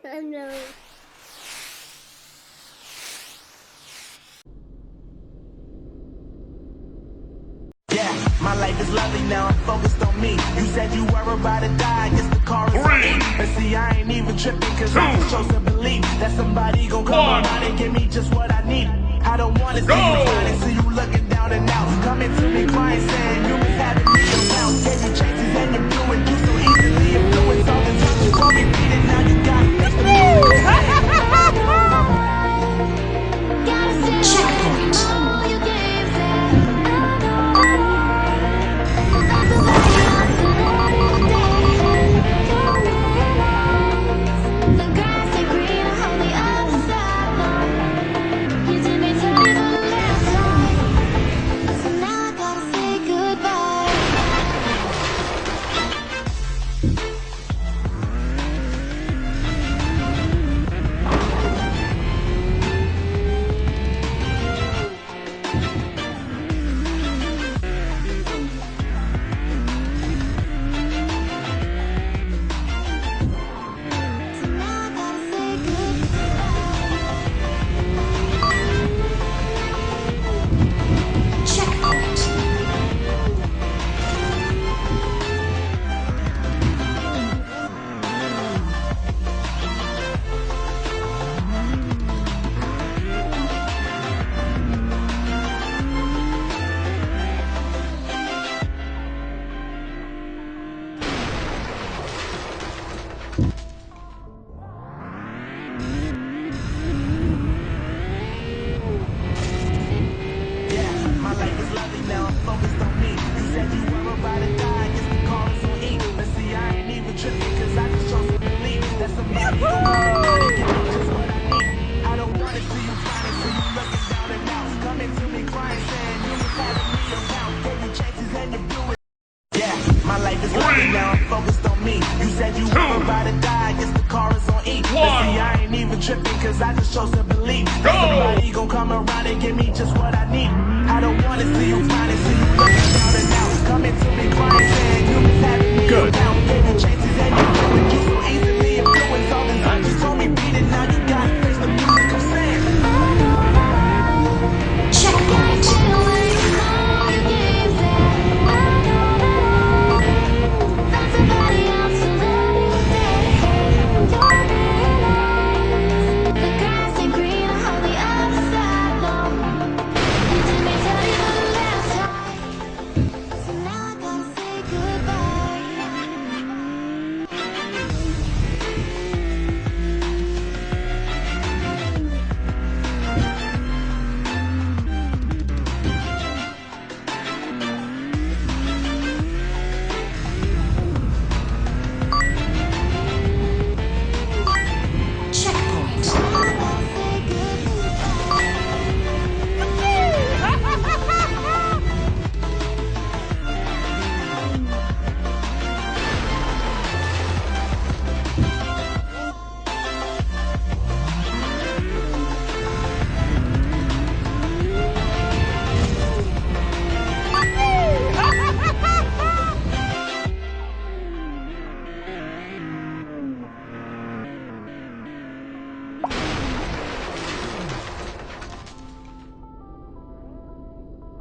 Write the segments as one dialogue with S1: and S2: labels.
S1: No.
S2: Yeah, my life is lovely now, I'm focused on me. You said you were about to die, I guess the car is on me. But see, I ain't even tripping, cause I just chose to believe that somebody gon' come around and give me just what I need. I don't wanna see you smiling, see you looking down and out. Coming to me crying, saying you was having me around. Gave you chances and you blew it, you so easily influenced. All the times you told me beat it, now you gotta face the music I'm saying.
S3: Checkpoint. Checkpoint.
S2: Yeah, my life is lovely now, I'm focused on me. You said you were about to die, I guess the car is on E. But see, I ain't even tripping, cause I just chose to believe that somebody gon' come around and give me just what I need. I don't wanna see you crying, see you looking down and out. Coming to me crying, saying you was having me around. Gave you chances and you blew it. Yeah, my life is lovely now, I'm focused on me. You said you were about to die, I guess the car is on E. But see, I ain't even tripping, cause I just chose to believe that somebody gon' come around and give me just what I need. I don't wanna see you crying, see you looking down and out. Coming to me crying, saying you was having me around. Gave you chances and you blew it, you so easily influenced. All the times you told me beat it, now you gotta face the music I'm saying.
S3: Checkpoint. Checkpoint.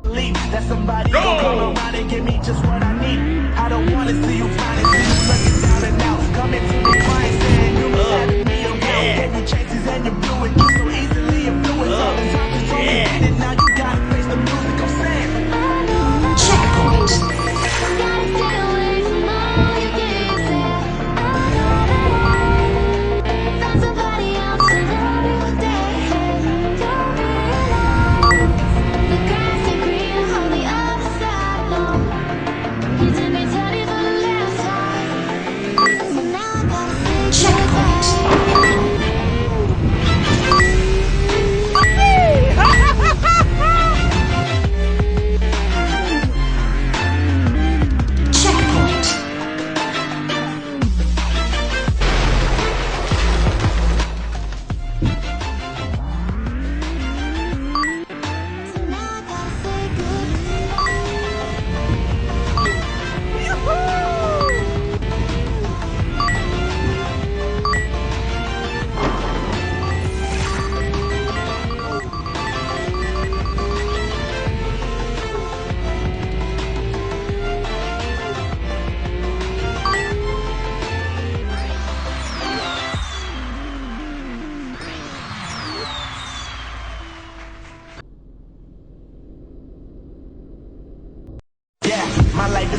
S2: Believe that somebody gon' come around and give me just what I need. I don't wanna see you crying, see you looking down and out. Coming to me crying, saying you was having me around. Gave you chances and you blew it, you so easily influenced. All the times you told me beat it, now you gotta face the music I'm saying.
S3: Checkpoint.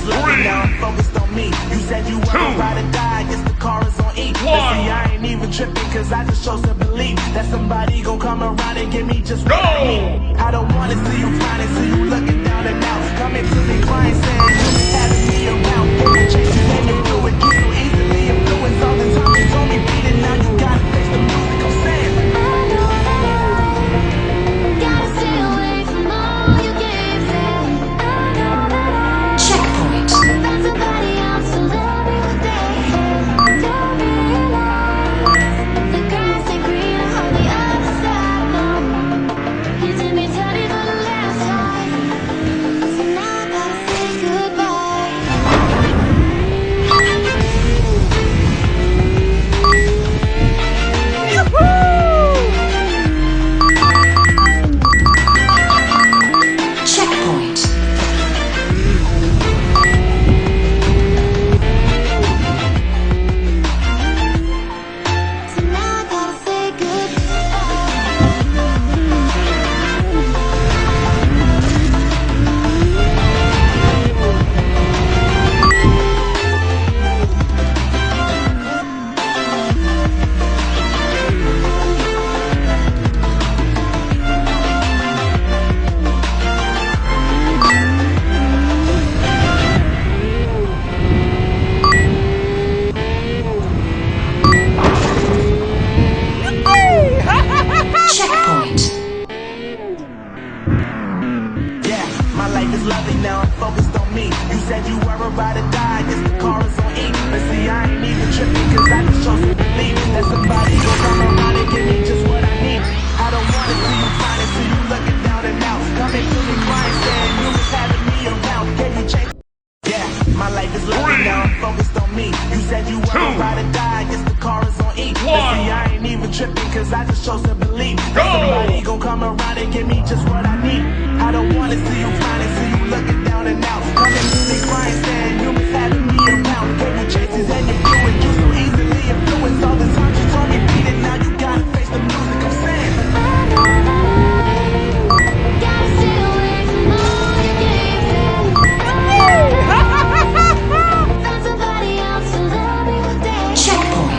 S2: is loving, now I'm focused on me. You said you were about to die, guess the car is on E. But see, I ain't even tripping, cause I just chose to believe that somebody gon' come around and give me just what I need. I don't wanna see you crying, see you looking down and out. Coming to me crying, saying you been having me around. Every change you name you do it, you so easily influenced. All the time you told me beat it, now you gotta face the music, I'm saying.
S3: Checkpoint. Checkpoint. Checkpoint.
S2: Yeah, my life is lovely, now I'm focused on me. You said you were about to die, guess the car is on E. But see, I ain't even tripping, cause I just chose to believe that somebody gon' come around and give me just what I need. I don't wanna see you crying, see you looking down and out. Coming to me crying, saying you was having me around. Gave you change. Yeah, my life is lovely, now I'm focused on me. You said you were about to die, guess the car is on E. But see, I ain't even tripping, cause I just chose to believe that somebody gon' come around and give me just what I need. I don't wanna see you crying, see you looking down and out. Coming to me crying, saying you was having me around. Gave you chances and you blew it, you so easily influenced. All the times you told me beat it, now you gotta face the music, I'm saying.
S3: Checkpoint.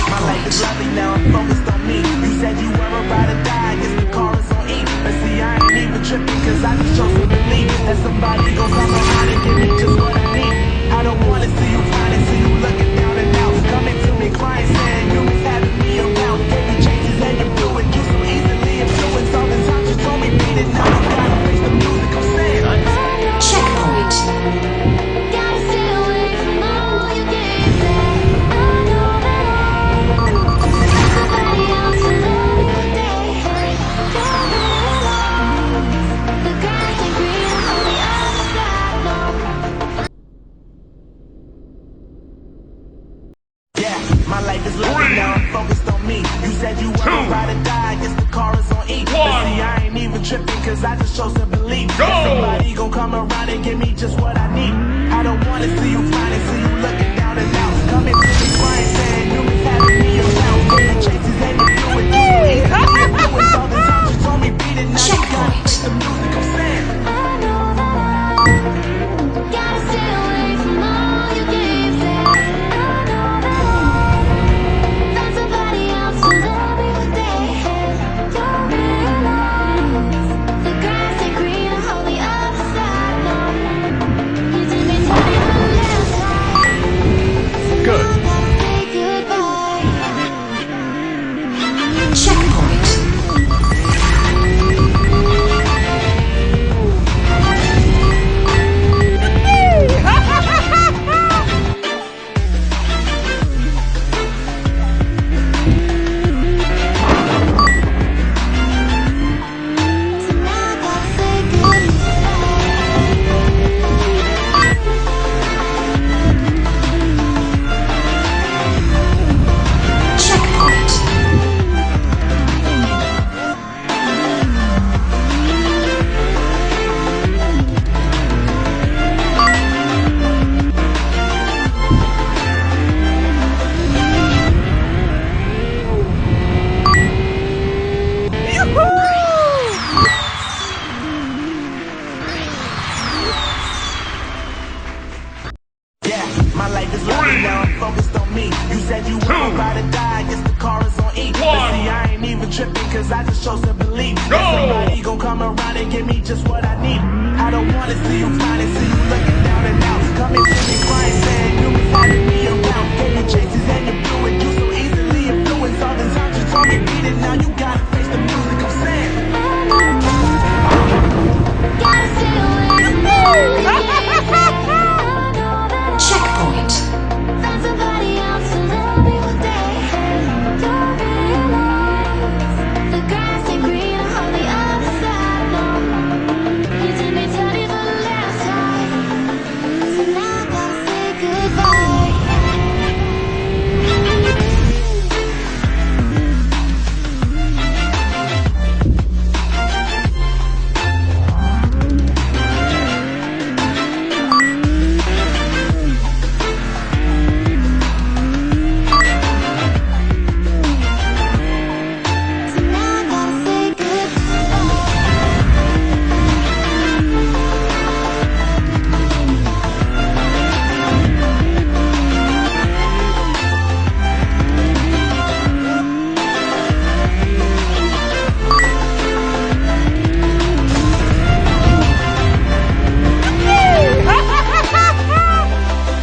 S2: My life is lovely, now I'm focused on me. You said you were about to die, guess the car is on E. But see, I ain't even tripping, cause I just chose to believe that somebody gon' come around and give me just what I need. I don't wanna see you crying, see you looking down and out. Coming to me crying, saying you was having me around. Gave you chances and you blew it, you so easily influenced. All the times you told me beat it, now you gotta face the music, I'm saying.
S3: Checkpoint.
S2: My life is lovely, now I'm focused on me. You said you were about to die, guess the car is on E. But see, I ain't even tripping, cause I just chose to believe that somebody gon' come around and give me just what I need. I don't wanna see you crying, see you looking down and out. Coming to me crying, saying you was having me around. Gave you chances and you blew it, you so easily influenced. All the times you told me beat it, now you gotta face the music, I'm saying.
S1: Somebody else who's
S2: even tripping, cause I just chose to believe that somebody gon' come around and give me just what I need. I don't wanna see you finally, see you looking down and out. Coming to me crying, saying you was having me around. Gave you chases and you blew it, you so easily influenced. All the times you told me beat it, now you gotta face the music. I'm saying
S3: Checkpoint.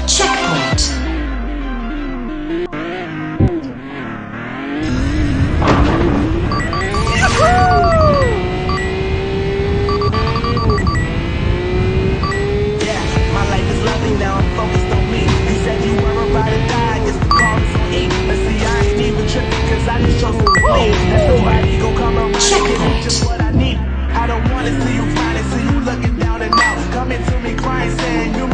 S3: Checkpoint.
S2: yeah, my life is lovely now, I'm focused on me. You said you were about to die, I guess the call is on E. But see, I ain't even tripping, cause I just chose to believe that somebody gon' come around and give me just what I need. I don't wanna see you finally, see you looking down and out. Coming to me crying, saying you